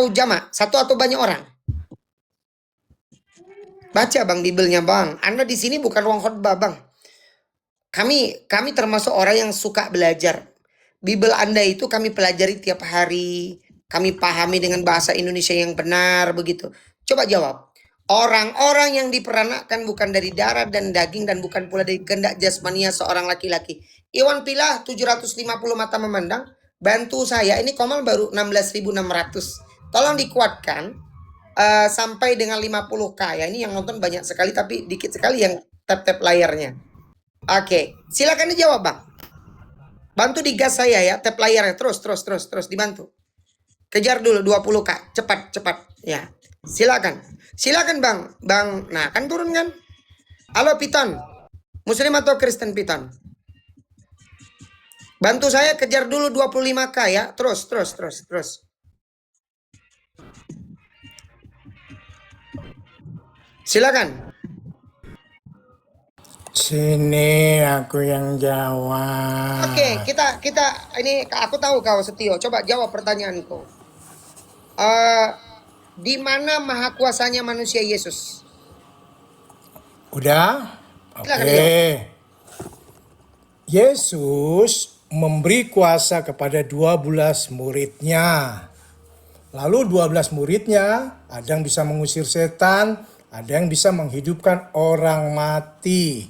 jamaah, satu atau banyak orang? Baca bang Bibelnya bang. Anda di sini bukan ruang khotbah bang. Kami termasuk orang yang suka belajar. Bibel Anda itu kami pelajari tiap hari. Kami pahami dengan bahasa Indonesia yang benar begitu. Coba jawab. Orang-orang yang diperanakkan bukan dari darah dan daging dan bukan pula dari kehendak jasmania seorang laki-laki. Iwan Pilah 750 mata memandang. Bantu saya, ini Komal baru 16.600. Tolong dikuatkan sampai dengan 50K ya. Ini yang nonton banyak sekali tapi dikit sekali yang tap-tap layarnya. Oke, silakan dijawab bang. Bantu digas saya ya, tap layarnya terus dibantu. Kejar dulu 20K, cepat ya. Silakan bang. Nah kan turun kan? Halo Piton, Muslim atau Kristen Piton? Bantu saya kejar dulu 25K ya, terus. Silakan. Sini aku yang jawab. Oke, kita ini aku tahu kau Setio. Coba jawab pertanyaanku. Di mana maha kuasanya manusia Yesus? Udah? Silakan Oke. dijawab. Yesus memberi kuasa kepada 12 muridnya. Lalu 12 muridnya ada yang bisa mengusir setan, ada yang bisa menghidupkan orang mati.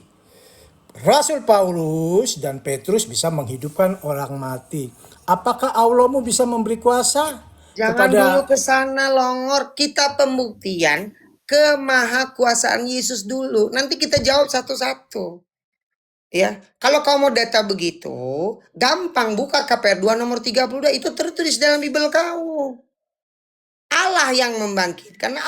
Rasul Paulus dan Petrus bisa menghidupkan orang mati. Apakah Allahmu bisa memberi kuasa? Jangan dulu ke sana Longor, kita pembuktian kemahakuasaan Yesus dulu. Nanti kita jawab satu-satu. Ya, kalau kau mau data begitu, gampang buka KPR 2 nomor 32 itu tertulis dalam Bibel kau. Allah yang membangkitkan,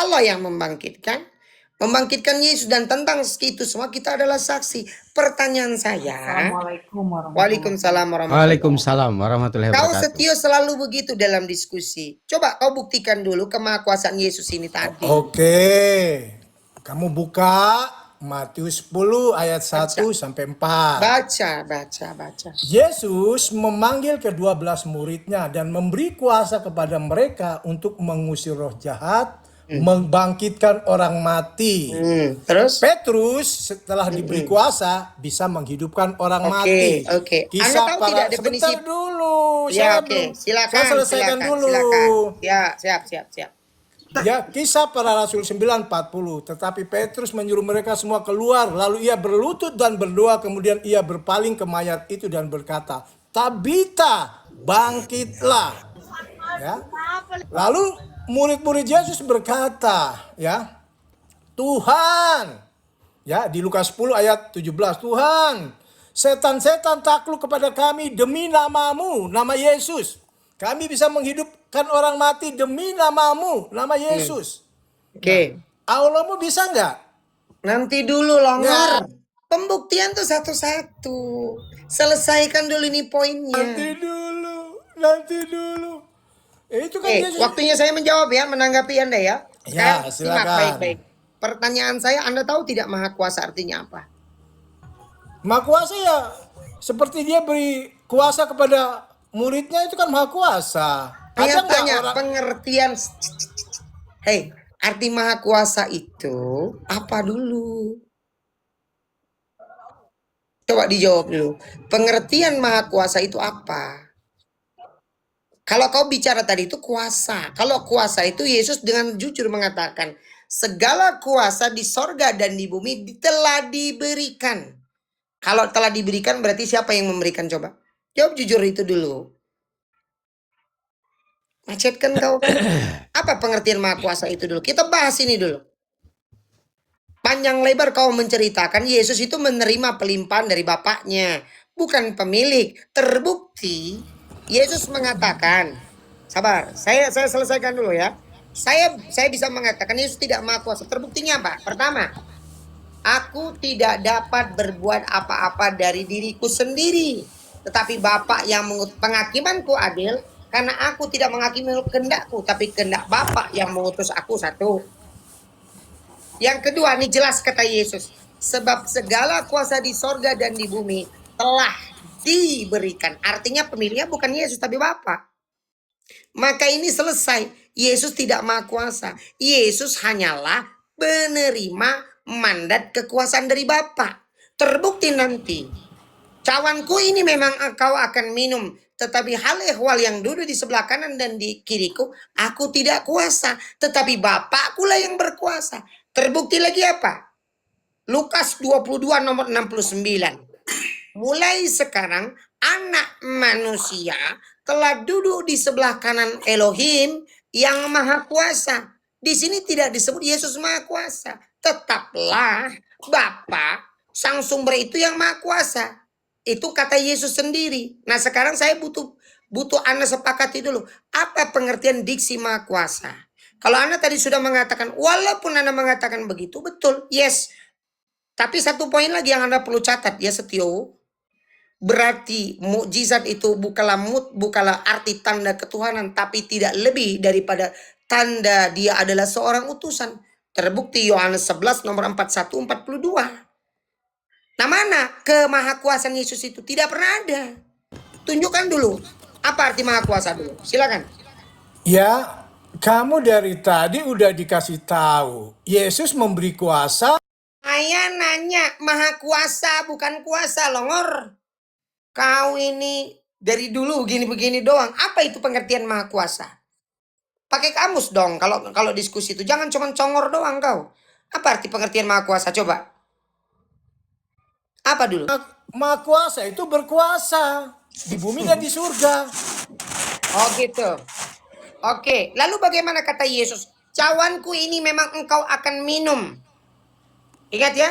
membangkitkan Yesus dan tentang itu semua kita adalah saksi. Pertanyaan saya. Assalamualaikum warahmatullahi Waalaikumsalam warahmatullahi Kau wabarakatuh. Setio selalu begitu dalam diskusi. Coba kau buktikan dulu kemahakuasaan Yesus ini tadi. Oke. Kamu buka Matius 10 ayat 1 sampai 4. Baca. Yesus memanggil ke-12 muridnya dan memberi kuasa kepada mereka untuk mengusir roh jahat, membangkitkan orang mati. Terus? Petrus setelah diberi kuasa bisa menghidupkan orang mati. Oke. Kisah Anda tahu para tidak definisi? sebentar dulu. Ya, oke. Silakan. Selesaikan dulu. Ya, siap. Ya, Kisah Para Rasul 9:40. Tetapi Petrus menyuruh mereka semua keluar, lalu ia berlutut dan berdoa, kemudian ia berpaling ke mayat itu dan berkata, Tabita, bangkitlah. Ya. Lalu murid-murid Yesus berkata, ya, Tuhan, ya, di Lukas 10 ayat 17, Tuhan, setan-setan takluk kepada kami demi namamu, nama Yesus. Kami bisa menghidupkan orang mati demi namamu, nama Yesus. Oke. Allahmu bisa nggak? Nanti dulu Longor. Pembuktian tuh satu-satu. Selesaikan dulu ini poinnya. Nanti dulu. Itu kan Yesus. Waktunya saya menjawab ya, menanggapi Anda ya. Ya, Sekarang silakan. baik-baik. Pertanyaan saya, Anda tahu tidak maha kuasa artinya apa? Maha kuasa ya seperti dia beri kuasa kepada muridnya, itu kan maha kuasa. Saya tanya pengertian. Hei, arti maha kuasa itu apa dulu? Coba dijawab dulu. Pengertian maha kuasa itu apa? Kalau kau bicara tadi itu kuasa. Kalau kuasa itu Yesus dengan jujur mengatakan, segala kuasa di sorga dan di bumi telah diberikan. Kalau telah diberikan berarti siapa yang memberikan, coba? Jawab jujur itu dulu. Macet kan kau kan? Apa pengertian maha kuasa itu dulu? Kita bahas ini dulu. Panjang lebar kau menceritakan Yesus itu menerima pelimpahan dari Bapaknya, bukan pemilik. Terbukti Yesus mengatakan, sabar, saya selesaikan dulu ya. Saya bisa mengatakan Yesus tidak maha kuasa. Terbuktinya apa? Pertama, aku tidak dapat berbuat apa-apa dari diriku sendiri, tetapi Bapa yang penghakimanku adil, karena aku tidak menghakimi kehendakku, tapi kehendak Bapa yang mengutus aku. Satu. Yang kedua, ini jelas kata Yesus, sebab segala kuasa di sorga dan di bumi telah diberikan. Artinya pemilihnya bukan Yesus tapi Bapa. Maka ini selesai. Yesus tidak maha kuasa. Yesus hanyalah penerima mandat kekuasaan dari Bapa. Terbukti nanti. Cawanku ini memang engkau akan minum, tetapi hal ehwal yang duduk di sebelah kanan dan di kiriku, aku tidak kuasa, tetapi Bapakku lah yang berkuasa. Terbukti lagi apa? Lukas 22 nomor 69. Mulai sekarang anak manusia telah duduk di sebelah kanan Elohim yang maha kuasa. Di sini tidak disebut Yesus maha kuasa. Tetaplah Bapa sang sumber itu yang maha kuasa. Itu kata Yesus sendiri. Nah sekarang saya butuh Anda sepakati dulu. Apa pengertian diksi maha kuasa? Kalau Anda tadi sudah mengatakan, walaupun Anda mengatakan begitu, betul, yes. Tapi satu poin lagi yang Anda perlu catat ya Setio. Berarti mukjizat itu bukanlah arti tanda ketuhanan, tapi tidak lebih daripada tanda dia adalah seorang utusan. Terbukti Yohanes 11 nomor 41-42. Nah mana kemahakuasaan Yesus itu? Tidak pernah ada. Tunjukkan dulu. Apa arti maha kuasa dulu? Silakan. Ya, kamu dari tadi udah dikasih tahu. Yesus memberi kuasa. Saya nanya maha kuasa bukan kuasa longor. Kau ini dari dulu begini-begini doang. Apa itu pengertian maha kuasa? Pakai kamus dong kalau diskusi itu. Jangan cuma congor doang kau. Apa arti pengertian maha kuasa? Coba. Apa dulu? Maha kuasa itu berkuasa di bumi dan di surga. Oh gitu. Oke, lalu bagaimana kata Yesus? Cawanku ini memang engkau akan minum. Ingat ya.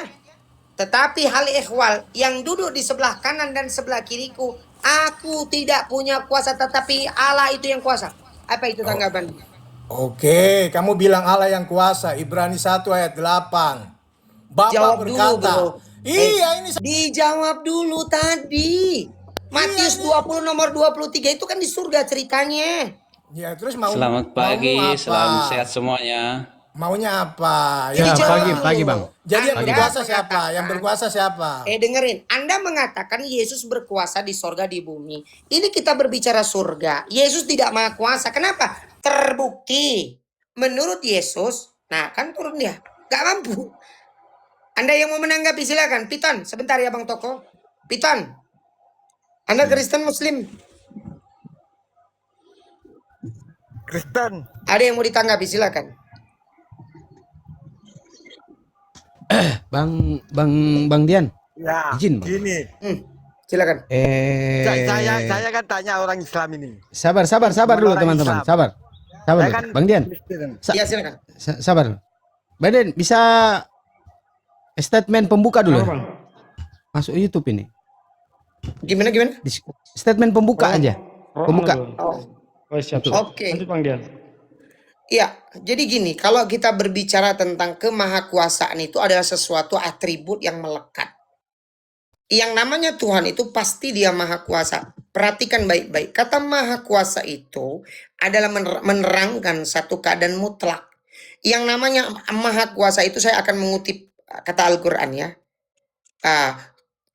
Tetapi hal ikhwal yang duduk di sebelah kanan dan sebelah kiriku, aku tidak punya kuasa, tetapi Allah itu yang kuasa. Apa itu tanggapan? Oke, kamu bilang Allah yang kuasa. Ibrani 1 ayat 8. Bapak Jawab dulu, berkata, bro. iya ini Dijawab dulu tadi. Matius 20 nomor 23 itu kan di surga ceritanya. ya terus mau Selamat pagi, apa? salam sehat semuanya. Maunya apa? Jadi Ya, jawab pagi, dulu. Bang. jadi yang Anda berkuasa siapa? mengatakan- Yang berkuasa siapa? Dengerin, Anda mengatakan Yesus berkuasa di sorga di bumi. Ini kita berbicara surga. Yesus tidak maha kuasa. Kenapa? Terbukti. Menurut Yesus, nah kan turun dia. Gak mampu. Anda yang mau menanggapi silakan. Piton, sebentar ya Bang Toko. Piton, Anda Kristen Muslim? Kristen. Ada yang mau ditanggapi silakan. Bang Dian, Ya, izin, Bang. gini. Silakan. Saya kan tanya orang Islam ini. sabar dulu Orang teman-teman, Islam. sabar Saya dulu. kan Bang Dian, Kristen. Ya silakan. sabar. Bang Dian, bisa statement pembuka dulu. Masuk YouTube ini. Gimana? Statement pembuka aja. Pembuka. Oh, siap. oke. Nanti Bang Dian. Ya, jadi gini, kalau kita berbicara tentang kemahakuasaan itu adalah sesuatu atribut yang melekat. Yang namanya Tuhan itu pasti dia maha kuasa. Perhatikan baik-baik. Kata maha kuasa itu adalah menerangkan satu keadaan mutlak. Yang namanya maha kuasa itu saya akan mengutip kata Al-Quran ya.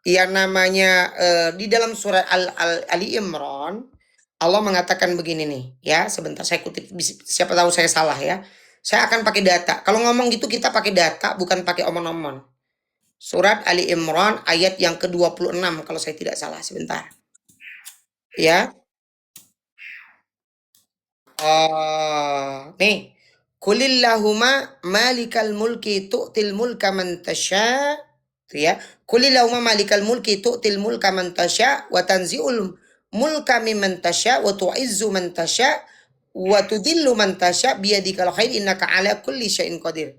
Yang namanya di dalam surat Ali Imran. Allah mengatakan begini nih, ya sebentar saya kutip, siapa tahu saya salah ya. Saya akan pakai data. Kalau ngomong gitu kita pakai data, bukan pakai omong-omong. Surat Ali Imran ayat yang ke-26 kalau saya tidak salah, sebentar. Ya. Nih. Kulillahumma malikal mulki tu'til mulka man tasya. Ya. Kulillahumma malikal mulki tu'til mulka man tasya wa tanzi'ul mulka mimman tasya wa tu'izzu man tasya wa tudillu man tasya biyadikal khair innaka ala kulli syai'in qadir.